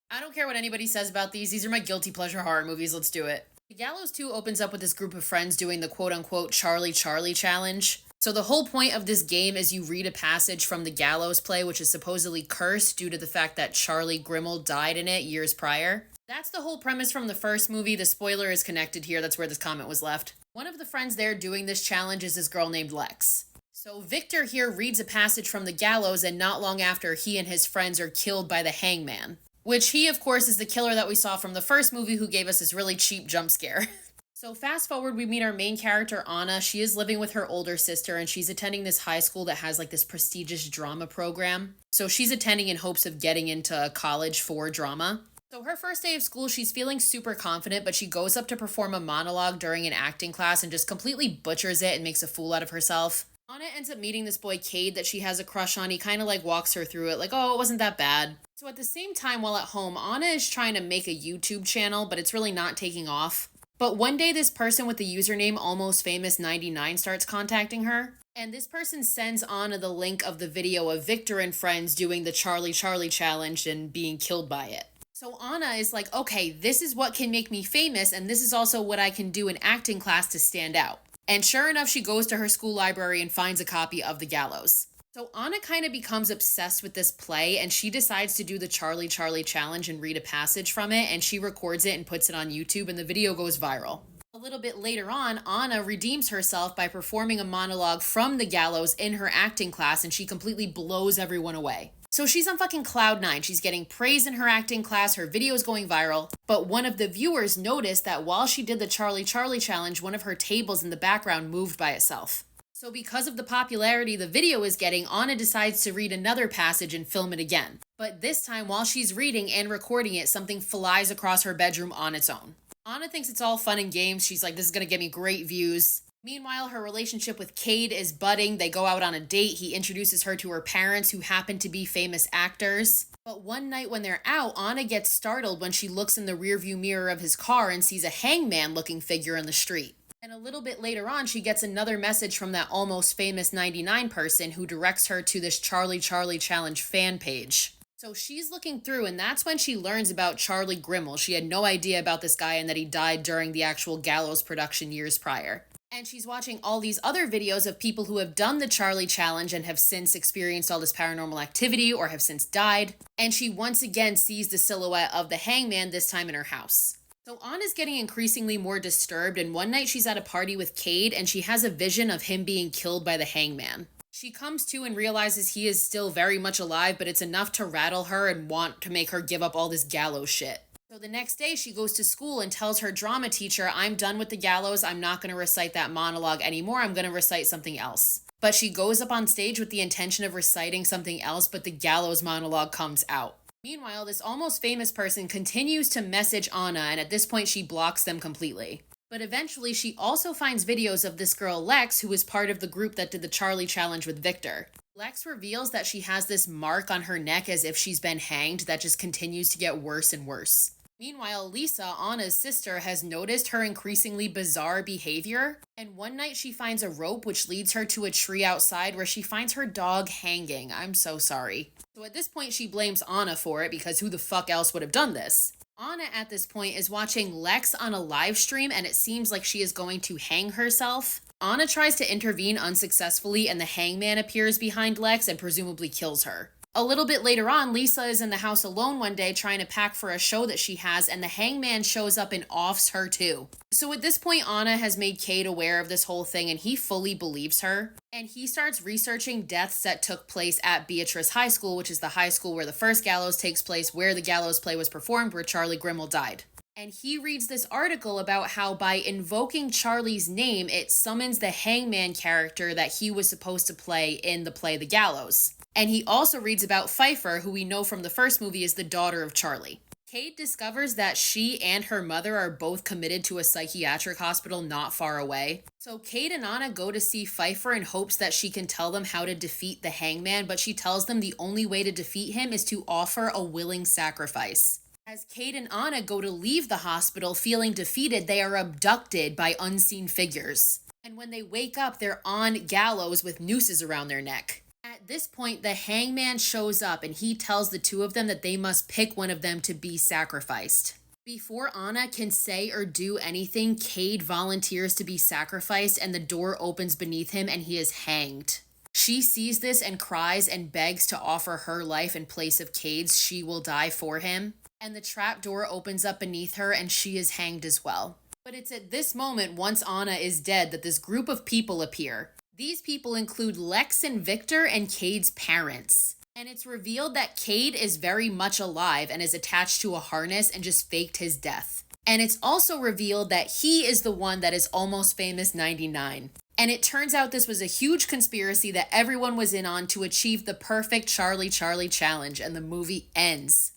I don't care what anybody says about these. These are my guilty pleasure horror movies. Let's do it. The Gallows 2 opens up with this group of friends doing the quote unquote Charlie Charlie challenge. So the whole point of this game is you read a passage from the Gallows play, which is supposedly cursed due to the fact that Charlie Grimmel died in it years prior. That's the whole premise from the first movie. The spoiler is connected here. That's where this comment was left. One of the friends there doing this challenge is this girl named Lex. So Victor here reads a passage from the Gallows, and not long after, he and his friends are killed by the hangman. Which he, of course, is the killer that we saw from the first movie who gave us this really cheap jump scare. So fast forward, we meet our main character, Anna. She is living with her older sister, and she's attending this high school that has like this prestigious drama program. So she's attending in hopes of getting into college for drama. So her first day of school, she's feeling super confident, but she goes up to perform a monologue during an acting class and just completely butchers it and makes a fool out of herself. Anna ends up meeting this boy, Cade, that she has a crush on. He kind of like walks her through it, like, oh, it wasn't that bad. So at the same time, while at home, Anna is trying to make a YouTube channel, but it's really not taking off. But one day, this person with the username AlmostFamous99 starts contacting her. And this person sends Anna the link of the video of Victor and friends doing the Charlie Charlie challenge and being killed by it. So Anna is like, okay, this is what can make me famous, and this is also what I can do in acting class to stand out. And sure enough, she goes to her school library and finds a copy of The Gallows. So Anna kind of becomes obsessed with this play, and she decides to do the Charlie Charlie challenge and read a passage from it, and she records it and puts it on YouTube, and the video goes viral. A little bit later on, Anna redeems herself by performing a monologue from The Gallows in her acting class, and she completely blows everyone away. So she's on fucking cloud nine. She's getting praise in her acting class, her video is going viral, but one of the viewers noticed that while she did the Charlie Charlie challenge, one of her tables in the background moved by itself. So because of the popularity the video is getting, Anna decides to read another passage and film it again. But this time, while she's reading and recording it, something flies across her bedroom on its own. Anna thinks it's all fun and games. She's like, this is gonna get me great views. Meanwhile, her relationship with Cade is budding. They go out on a date. He introduces her to her parents, who happen to be famous actors. But one night when they're out, Anna gets startled when she looks in the rearview mirror of his car and sees a hangman-looking figure in the street. And a little bit later on, she gets another message from that Almost Famous 99 person who directs her to this Charlie Charlie Challenge fan page. So she's looking through, and that's when she learns about Charlie Grimmel. She had no idea about this guy and that he died during the actual Gallows production years prior. And she's watching all these other videos of people who have done the Charlie Challenge and have since experienced all this paranormal activity or have since died. And she once again sees the silhouette of the hangman, this time in her house. So Anna's getting increasingly more disturbed, and one night she's at a party with Cade and she has a vision of him being killed by the hangman. She comes to and realizes he is still very much alive, but it's enough to rattle her and want to make her give up all this Gallows shit. So the next day she goes to school and tells her drama teacher, I'm done with the Gallows, I'm not going to recite that monologue anymore, I'm going to recite something else. But she goes up on stage with the intention of reciting something else, but the Gallows monologue comes out. Meanwhile, this Almost Famous person continues to message Anna, and at this point she blocks them completely. But eventually she also finds videos of this girl Lex, who was part of the group that did the Charlie Challenge with Victor. Lex reveals that she has this mark on her neck as if she's been hanged that just continues to get worse and worse. Meanwhile, Lisa, Anna's sister, has noticed her increasingly bizarre behavior, and one night she finds a rope which leads her to a tree outside where she finds her dog hanging. I'm so sorry. So at this point she blames Anna for it, because who the fuck else would have done this? Anna at this point is watching Lex on a live stream, and it seems like she is going to hang herself. Anna tries to intervene unsuccessfully, and the hangman appears behind Lex and presumably kills her. A little bit later on, Lisa is in the house alone one day trying to pack for a show that she has, and the hangman shows up and offs her too. So at this point, Anna has made Cade aware of this whole thing, and he fully believes her. And he starts researching deaths that took place at Beatrice High School, which is the high school where the first Gallows takes place, where the Gallows play was performed, where Charlie Grimmel died. And he reads this article about how by invoking Charlie's name, it summons the hangman character that he was supposed to play in the play The Gallows. And he also reads about Pfeiffer, who we know from the first movie is the daughter of Charlie. Cade discovers that she and her mother are both committed to a psychiatric hospital not far away. So Cade and Anna go to see Pfeiffer in hopes that she can tell them how to defeat the hangman, but she tells them the only way to defeat him is to offer a willing sacrifice. As Cade and Anna go to leave the hospital feeling defeated, they are abducted by unseen figures. And when they wake up, they're on gallows with nooses around their neck. At this point, the hangman shows up and he tells the two of them that they must pick one of them to be sacrificed. Before Anna can say or do anything, Cade volunteers to be sacrificed and the door opens beneath him and he is hanged. She sees this and cries and begs to offer her life in place of Cade's. She will die for him. And the trap door opens up beneath her and she is hanged as well. But it's at this moment, once Anna is dead, that this group of people appear. These people include Lex and Victor and Cade's parents. And it's revealed that Cade is very much alive and is attached to a harness and just faked his death. And it's also revealed that he is the one that is Almost Famous 99. And it turns out this was a huge conspiracy that everyone was in on to achieve the perfect Charlie challenge, and the movie ends.